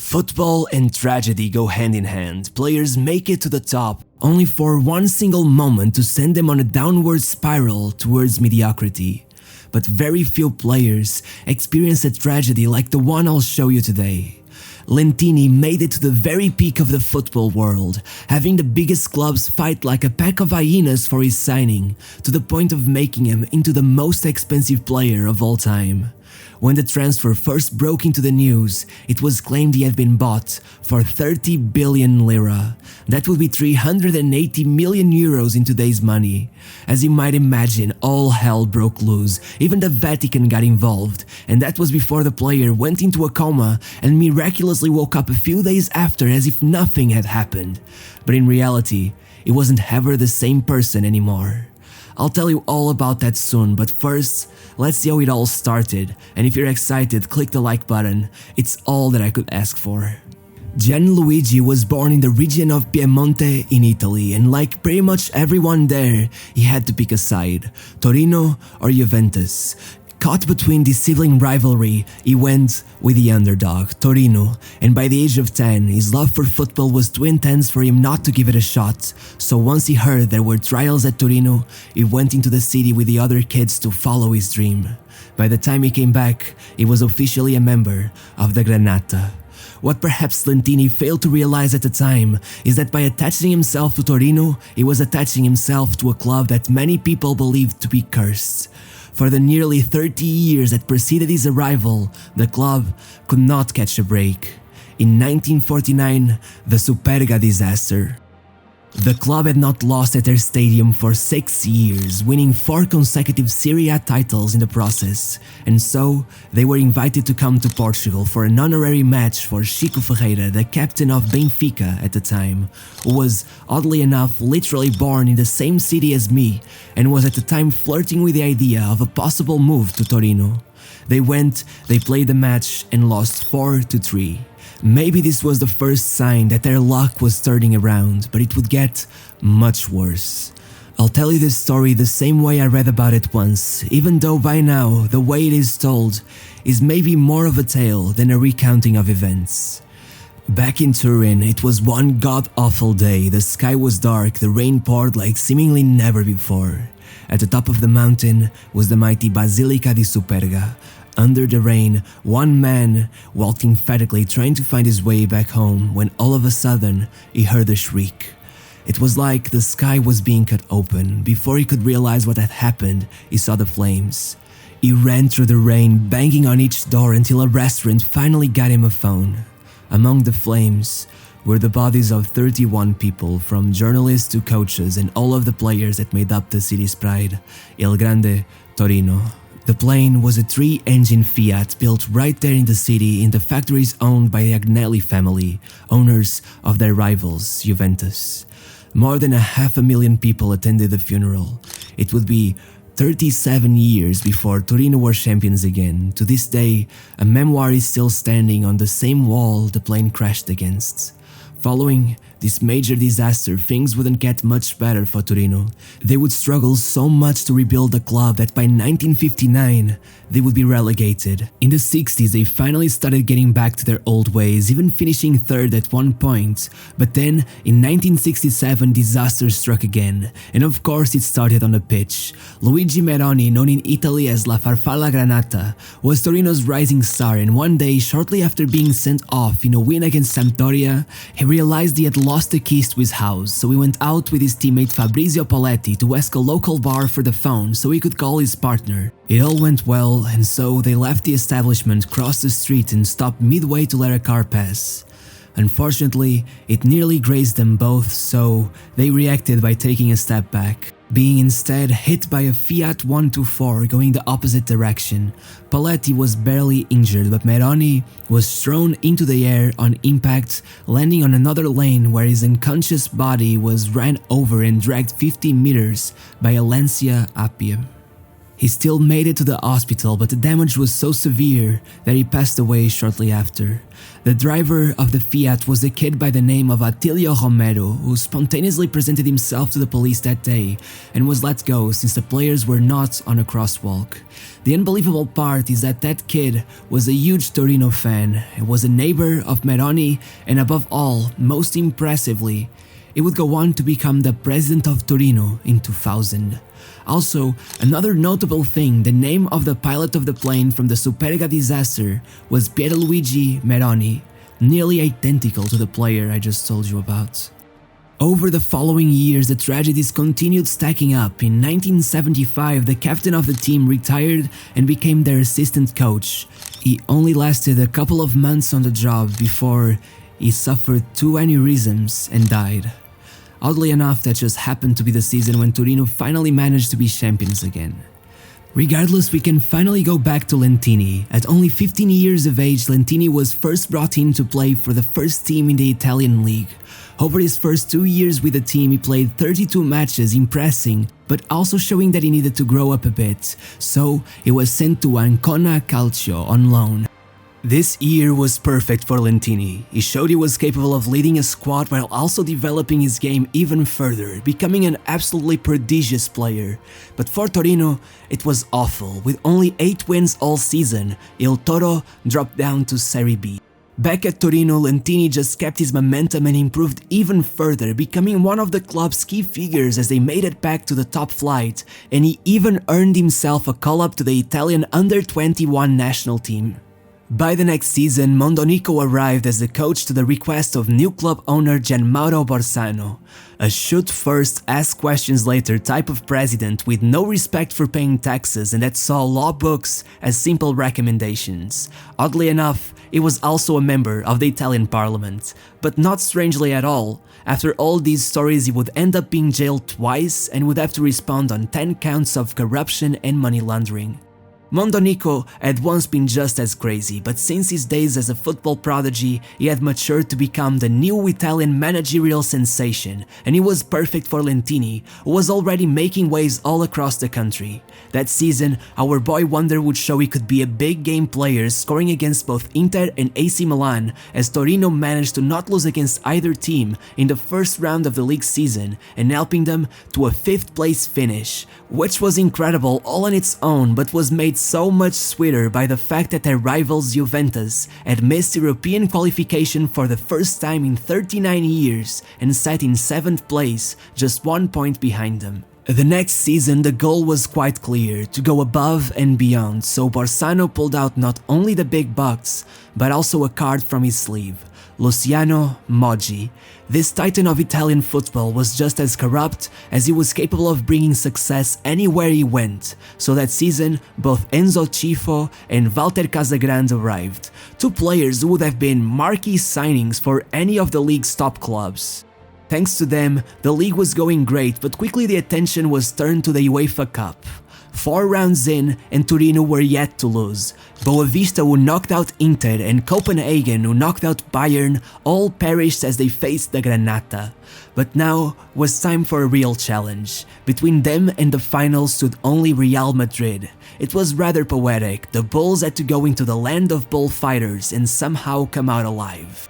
Football and tragedy go hand in hand. Players make it to the top, only for one single moment to send them on a downward spiral towards mediocrity. But very few players experience a tragedy like the one I'll show you today. Lentini made it to the very peak of the football world, having the biggest clubs fight like a pack of hyenas for his signing, to the point of making him into the most expensive player of all time. When the transfer first broke into the news, it was claimed he had been bought for 30 billion lira. That would be 380 million euros in today's money. As you might imagine, all hell broke loose. Even the Vatican got involved, and that was before the player went into a coma and miraculously woke up a few days after as if nothing had happened. But in reality, he wasn't ever the same person anymore. I'll tell you all about that soon, but first, let's see how it all started, and if you're excited, click the like button. It's all that I could ask for. Gianluigi was born in the region of Piemonte in Italy, and like pretty much everyone there, he had to pick a side, Torino or Juventus. Caught between this sibling rivalry, he went with the underdog, Torino, and by the age of 10, his love for football was too intense for him not to give it a shot. So once he heard there were trials at Torino, he went into the city with the other kids to follow his dream. By the time he came back, he was officially a member of the Granata. What perhaps Lentini failed to realize at the time is that by attaching himself to Torino, he was attaching himself to a club that many people believed to be cursed. For the nearly 30 years that preceded his arrival, the club could not catch a break. In 1949, the Superga disaster. The club had not lost at their stadium for 6 years, winning 4 consecutive Serie A titles in the process, and so they were invited to come to Portugal for an honorary match for Chico Ferreira, the captain of Benfica at the time, who was, oddly enough, literally born in the same city as me, and was at the time flirting with the idea of a possible move to Torino. They went, they played the match, and lost 4-3. Maybe this was the first sign that their luck was turning around, but it would get much worse. I'll tell you this story the same way I read about it once, even though by now the way it is told is maybe more of a tale than a recounting of events. Back in Turin, it was one god-awful day. The sky was dark, the rain poured like seemingly never before. At the top of the mountain was the mighty Basilica di Superga. Under the rain, one man walked emphatically trying to find his way back home when all of a sudden he heard a shriek. It was like the sky was being cut open. Before he could realize what had happened, he saw the flames. He ran through the rain, banging on each door until a restaurant finally got him a phone. Among the flames were the bodies of 31 people, from journalists to coaches and all of the players that made up the city's pride, Il Grande Torino. The plane was a 3-engine Fiat built right there in the city in the factories owned by the Agnelli family, owners of their rivals, Juventus. More than 500,000 people attended the funeral. It would be 37 years before Torino were champions again. To this day, a memoir is still standing on the same wall the plane crashed against. Following this major disaster, things wouldn't get much better for Torino. They would struggle so much to rebuild the club that by 1959, they would be relegated. In the 60s, they finally started getting back to their old ways, even finishing third at one point. But then, in 1967, disaster struck again. And of course, it started on the pitch. Luigi Meroni, known in Italy as La Farfalla Granata, was Torino's rising star, and one day, shortly after being sent off in a win against Sampdoria, he realized he had lost the keys to his house, so he went out with his teammate Fabrizio Poletti to ask a local bar for the phone so he could call his partner. It all went well, and so they left the establishment, crossed the street and stopped midway to let a car pass. Unfortunately, it nearly grazed them both, so they reacted by taking a step back, being instead hit by a Fiat 124 going the opposite direction. Poletti was barely injured, but Meroni was thrown into the air on impact, landing on another lane where his unconscious body was ran over and dragged 50 meters by a Lancia Appia. He still made it to the hospital, but the damage was so severe that he passed away shortly after. The driver of the Fiat was a kid by the name of Atilio Romero, who spontaneously presented himself to the police that day and was let go since the players were not on a crosswalk. The unbelievable part is that that kid was a huge Torino fan, and was a neighbor of Meroni, and above all, most impressively, he would go on to become the president of Torino in 2000. Also, another notable thing, the name of the pilot of the plane from the Superga disaster was Pierluigi Meroni, nearly identical to the player I just told you about. Over the following years, the tragedies continued stacking up. In 1975, the captain of the team retired and became their assistant coach. He only lasted a couple of months on the job before he suffered 2 aneurysms and died. Oddly enough, that just happened to be the season when Torino finally managed to be champions again. Regardless, we can finally go back to Lentini. At only 15 years of age, Lentini was first brought in to play for the first team in the Italian league. Over his first 2 years with the team, he played 32 matches, impressing, but also showing that he needed to grow up a bit, so he was sent to Ancona Calcio on loan. This year was perfect for Lentini. He showed he was capable of leading a squad while also developing his game even further, becoming an absolutely prodigious player. But for Torino, it was awful. With only 8 wins all season, Il Toro dropped down to Serie B. Back at Torino, Lentini just kept his momentum and improved even further, becoming one of the club's key figures as they made it back to the top flight, and he even earned himself a call-up to the Italian under-21 national team. By the next season, Mondonico arrived as the coach to the request of new club owner Gianmauro Borsano, a shoot first, ask questions later type of president with no respect for paying taxes and that saw law books as simple recommendations. Oddly enough, he was also a member of the Italian parliament, but not strangely at all. After all these stories, he would end up being jailed twice and would have to respond on 10 counts of corruption and money laundering. Mondonico had once been just as crazy, but since his days as a football prodigy, he had matured to become the new Italian managerial sensation, and he was perfect for Lentini, who was already making waves all across the country. That season, our boy wonder would show he could be a big game player, scoring against both Inter and AC Milan, as Torino managed to not lose against either team in the first round of the league season, and helping them to a 5th place finish, which was incredible all on its own, but was made so much sweeter by the fact that their rivals Juventus had missed European qualification for the first time in 39 years and sat in 7th place, just 1 point behind them. The next season, the goal was quite clear, to go above and beyond, so Borsano pulled out not only the big bucks, but also a card from his sleeve: Luciano Moggi. This titan of Italian football was just as corrupt as he was capable of bringing success anywhere he went, so that season both Enzo Cifo and Walter Casagrande arrived, 2 players who would have been marquee signings for any of the league's top clubs. Thanks to them, the league was going great, but quickly the attention was turned to the UEFA Cup. 4 rounds in, and Torino were yet to lose. Boavista, who knocked out Inter, and Copenhagen, who knocked out Bayern, all perished as they faced the Granata. But now was time for a real challenge. Between them and the final stood only Real Madrid. It was rather poetic. The Bulls had to go into the land of bullfighters and somehow come out alive.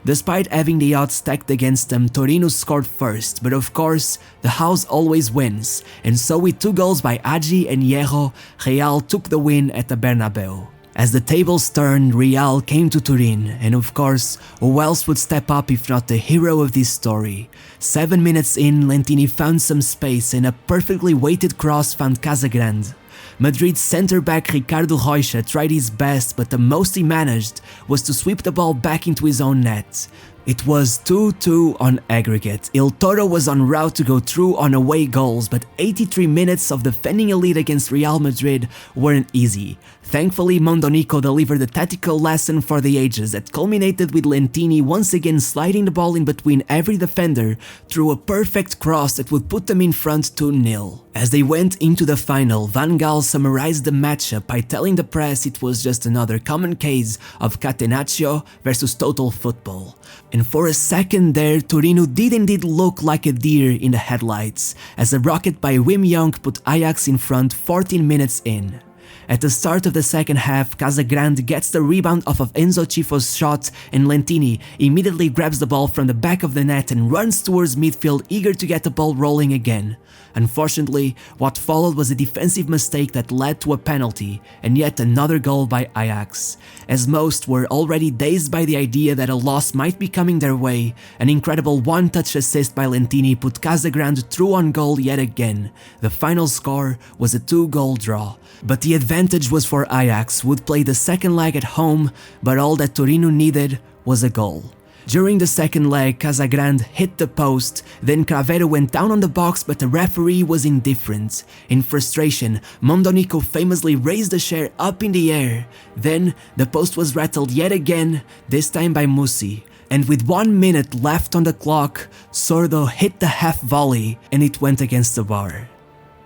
Despite having the odds stacked against them, Torino scored first, but of course, the house always wins, and so with 2 goals by Agi and Hierro, Real took the win at the Bernabeu. As the tables turned, Real came to Turin, and of course, who else would step up if not the hero of this story? 7 minutes in, Lentini found some space and a perfectly weighted cross found Casagrande. Madrid's centre-back Ricardo Rocha tried his best, but the most he managed was to sweep the ball back into his own net. It was 2-2 on aggregate. Il Toro was en route to go through on away goals, but 83 minutes of defending elite against Real Madrid weren't easy. Thankfully, Mondonico delivered a tactical lesson for the ages that culminated with Lentini once again sliding the ball in between every defender through a perfect cross that would put them in front 2-0. As they went into the final, Van Gaal summarized the matchup by telling the press it was just another common case of catenaccio versus total football. And for a second there, Torino did indeed look like a deer in the headlights, as a rocket by Wim Jonk put Ajax in front 14 minutes in. At the start of the second half, Casagrande gets the rebound off of Enzo Cifo's shot, and Lentini immediately grabs the ball from the back of the net and runs towards midfield, eager to get the ball rolling again. Unfortunately, what followed was a defensive mistake that led to a penalty, and yet another goal by Ajax. As most were already dazed by the idea that a loss might be coming their way, an incredible one-touch assist by Lentini put Casagrande through on goal yet again. The final score was a 2-goal draw. But the advantage was for Ajax, who would play the second leg at home, but all that Torino needed was a goal. During the second leg, Casagrande hit the post, then Cravero went down on the box, but the referee was indifferent. In frustration, Mondonico famously raised the chair up in the air. Then, the post was rattled yet again, this time by Musi. And with 1 minute left on the clock, Sordo hit the half volley, and it went against the bar.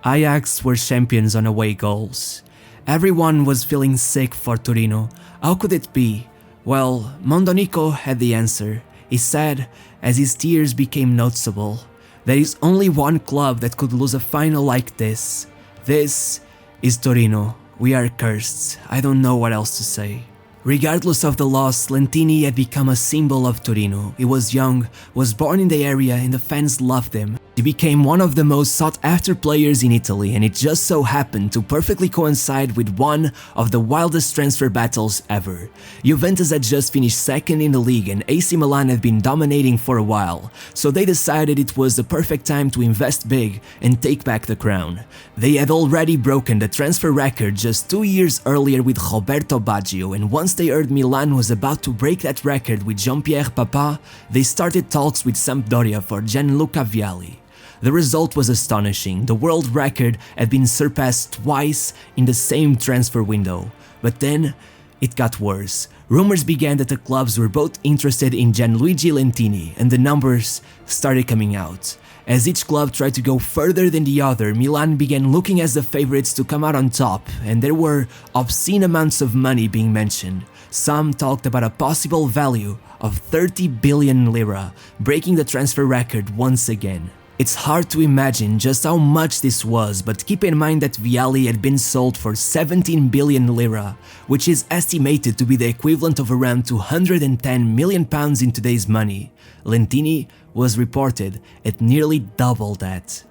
Ajax were champions on away goals. Everyone was feeling sick for Torino. How could it be? Well, Mondonico had the answer. He said, as his tears became noticeable, there is only one club that could lose a final like this. This is Torino. We are cursed. I don't know what else to say. Regardless of the loss, Lentini had become a symbol of Torino. He was young, was born in the area, and the fans loved him. He became one of the most sought-after players in Italy, and it just so happened to perfectly coincide with one of the wildest transfer battles ever. Juventus had just finished second in the league, and AC Milan had been dominating for a while, so they decided it was the perfect time to invest big and take back the crown. They had already broken the transfer record just 2 years earlier with Roberto Baggio, and once they heard Milan was about to break that record with Jean-Pierre Papin, they started talks with Sampdoria for Gianluca Vialli. The result was astonishing. The world record had been surpassed twice in the same transfer window. But then, it got worse. Rumors began that the clubs were both interested in Gianluigi Lentini, and the numbers started coming out. As each club tried to go further than the other, Milan began looking as the favorites to come out on top, and there were obscene amounts of money being mentioned. Some talked about a possible value of 30 billion lira, breaking the transfer record once again. It's hard to imagine just how much this was, but keep in mind that Vialli had been sold for 17 billion lira, which is estimated to be the equivalent of around 210 million pounds in today's money. Lentini was reported at nearly double that.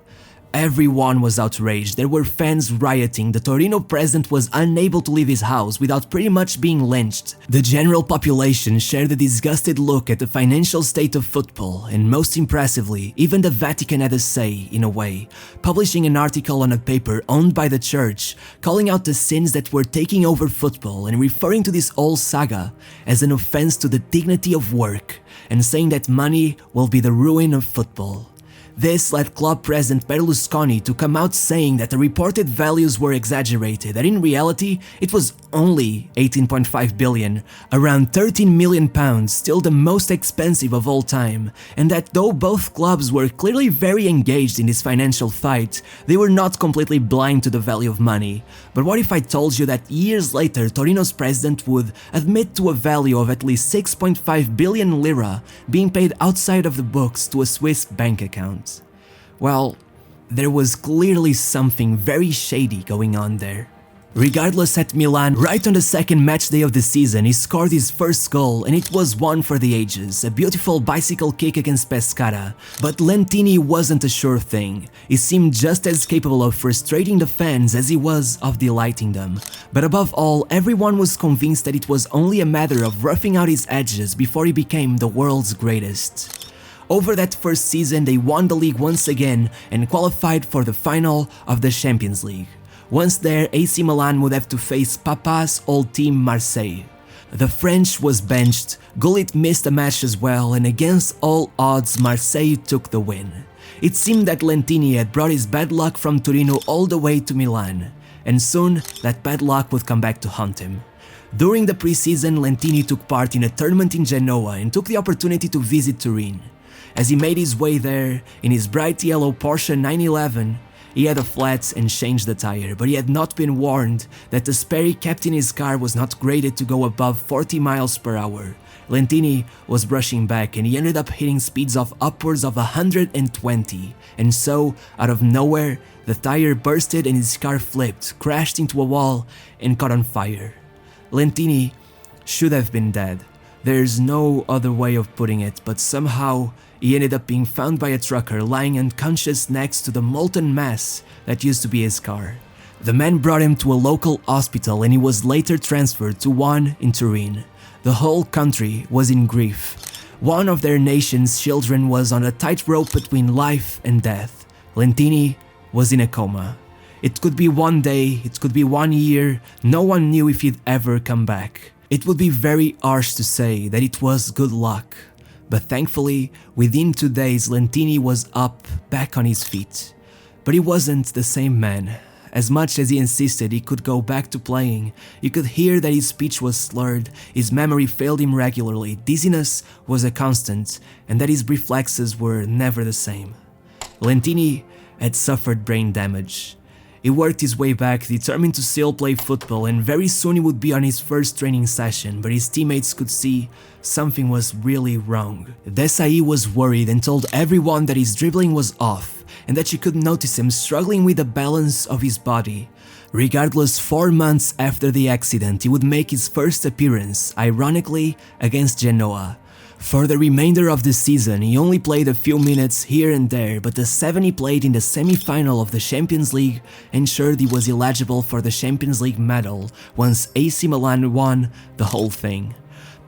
Everyone was outraged. There were fans rioting. The Torino president was unable to leave his house without pretty much being lynched. The general population shared a disgusted look at the financial state of football, and most impressively, even the Vatican had a say, in a way, publishing an article on a paper owned by the church, calling out the sins that were taking over football and referring to this whole saga as an offense to the dignity of work, and saying that money will be the ruin of football. This led club president Berlusconi to come out saying that the reported values were exaggerated, that in reality it was only 18.5 billion, around 13 million pounds, still the most expensive of all time, and that though both clubs were clearly very engaged in this financial fight, they were not completely blind to the value of money. But what if I told you that years later Torino's president would admit to a value of at least 6.5 billion lira being paid outside of the books to a Swiss bank account? Well, there was clearly something very shady going on there. Regardless, at Milan, right on the second match day of the season, he scored his first goal, and it was one for the ages, a beautiful bicycle kick against Pescara. But Lentini wasn't a sure thing. He seemed just as capable of frustrating the fans as he was of delighting them. But above all, everyone was convinced that it was only a matter of roughing out his edges before he became the world's greatest. Over that first season, they won the league once again and qualified for the final of the Champions League. Once there, AC Milan would have to face Papa's old team Marseille. The French was benched, Gullit missed a match as well, and against all odds Marseille took the win. It seemed that Lentini had brought his bad luck from Torino all the way to Milan, and soon that bad luck would come back to haunt him. During the preseason, Lentini took part in a tournament in Genoa and took the opportunity to visit Turin. As he made his way there, in his bright yellow Porsche 911, he had a flat and changed the tire, but he had not been warned that the spare he kept in his car was not graded to go above 40 miles per hour. Lentini was rushing back and he ended up hitting speeds of upwards of 120, and so, out of nowhere, the tire bursted and his car flipped, crashed into a wall, and caught on fire. Lentini should have been dead. There's no other way of putting it, but somehow he ended up being found by a trucker lying unconscious next to the molten mass that used to be his car. The man brought him to a local hospital and he was later transferred to one in Turin. The whole country was in grief. One of their nation's children was on a tightrope between life and death. Lentini was in a coma. It could be one day, it could be 1 year, no one knew if he'd ever come back. It would be very harsh to say that it was good luck. But thankfully, within 2 days, Lentini was up, back on his feet. But he wasn't the same man. As much as he insisted he could go back to playing, you could hear that his speech was slurred, his memory failed him regularly, dizziness was a constant, and that his reflexes were never the same. Lentini had suffered brain damage. He worked his way back, determined to still play football, and very soon he would be on his first training session, but his teammates could see something was really wrong. Desai was worried and told everyone that his dribbling was off, and that she could notice him struggling with the balance of his body. Regardless, 4 months after the accident, he would make his first appearance, ironically, against Genoa. For the remainder of the season, he only played a few minutes here and there, but the 7 he played in the semi-final of the Champions League ensured he was eligible for the Champions League medal once AC Milan won the whole thing.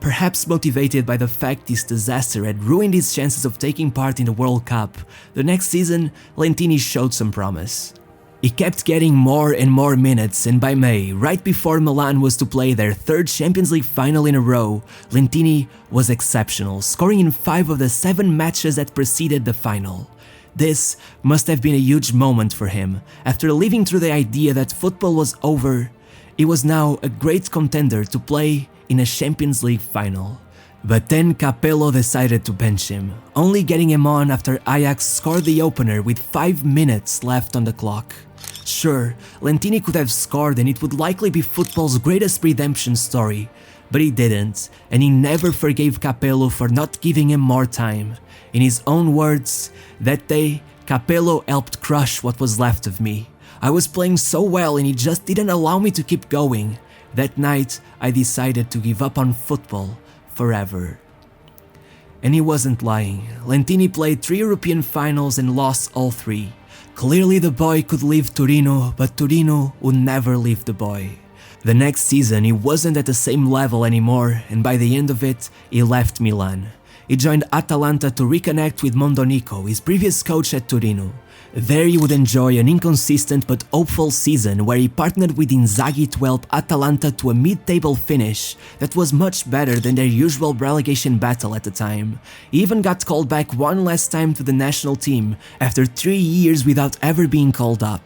Perhaps motivated by the fact this disaster had ruined his chances of taking part in the World Cup, the next season Lentini showed some promise. He kept getting more and more minutes, and by May, right before Milan was to play their 3rd Champions League final in a row, Lentini was exceptional, scoring in 5 of the 7 matches that preceded the final. This must have been a huge moment for him. After living through the idea that football was over, he was now a great contender to play in a Champions League final. But then Capello decided to bench him, only getting him on after Ajax scored the opener with 5 minutes left on the clock. Sure, Lentini could have scored and it would likely be football's greatest redemption story, but he didn't, and he never forgave Capello for not giving him more time. In his own words, that day, Capello helped crush what was left of me. I was playing so well and he just didn't allow me to keep going. That night, I decided to give up on football forever. And he wasn't lying. Lentini played 3 European finals and lost all 3. Clearly the boy could leave Torino, but Torino would never leave the boy. The next season he wasn't at the same level anymore, and by the end of it, he left Milan. He joined Atalanta to reconnect with Mondonico, his previous coach at Torino. There he would enjoy an inconsistent but hopeful season where he partnered with Inzaghi to help Atalanta to a mid-table finish that was much better than their usual relegation battle at the time. He even got called back one last time to the national team after 3 years without ever being called up,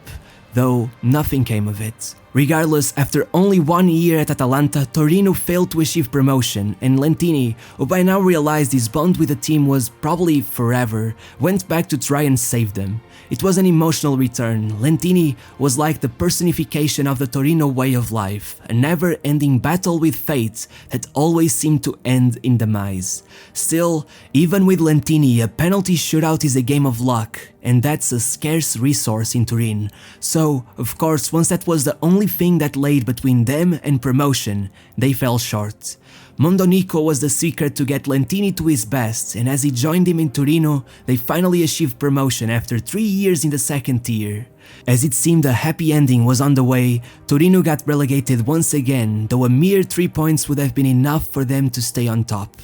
though nothing came of it. Regardless, after only 1 year at Atalanta, Torino failed to achieve promotion, and Lentini, who by now realized his bond with the team was probably forever, went back to try and save them. It was an emotional return. Lentini was like the personification of the Torino way of life, a never-ending battle with fate that always seemed to end in demise. Still, even with Lentini, a penalty shootout is a game of luck, and that's a scarce resource in Turin. So, of course, once that was the only thing that laid between them and promotion, they fell short. Mondonico was the secret to get Lentini to his best, and as he joined him in Torino, they finally achieved promotion after 3 years in the second tier. As it seemed a happy ending was on the way, Torino got relegated once again, though a mere 3 points would have been enough for them to stay on top.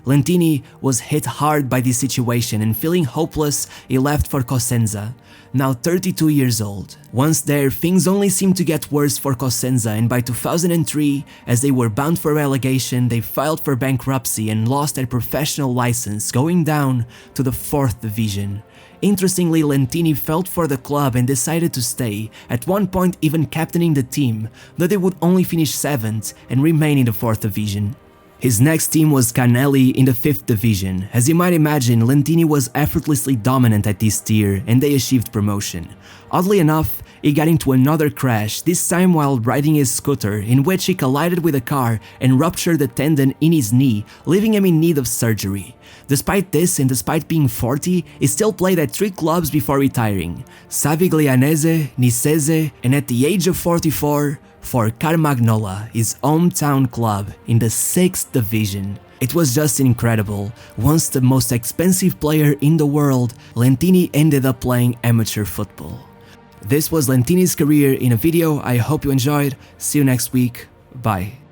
Lentini was hit hard by this situation, and feeling hopeless, he left for Cosenza, now 32 years old. Once there, things only seemed to get worse for Cosenza, and by 2003, as they were bound for relegation, they filed for bankruptcy and lost their professional license, going down to the 4th division. Interestingly, Lentini felt for the club and decided to stay, at one point even captaining the team, though they would only finish 7th and remain in the 4th division. His next team was Canelli in the 5th division. As you might imagine, Lentini was effortlessly dominant at this tier and they achieved promotion. Oddly enough, he got into another crash, this time while riding his scooter, in which he collided with a car and ruptured a tendon in his knee, leaving him in need of surgery. Despite this and despite being 40, he still played at 3 clubs before retiring: Saviglianese, Nicese, and at the age of 44, for Carmagnola, his hometown club in the 6th division. It was just incredible. Once the most expensive player in the world, Lentini ended up playing amateur football. This was Lentini's career in a video. I hope you enjoyed. See you next week. Bye.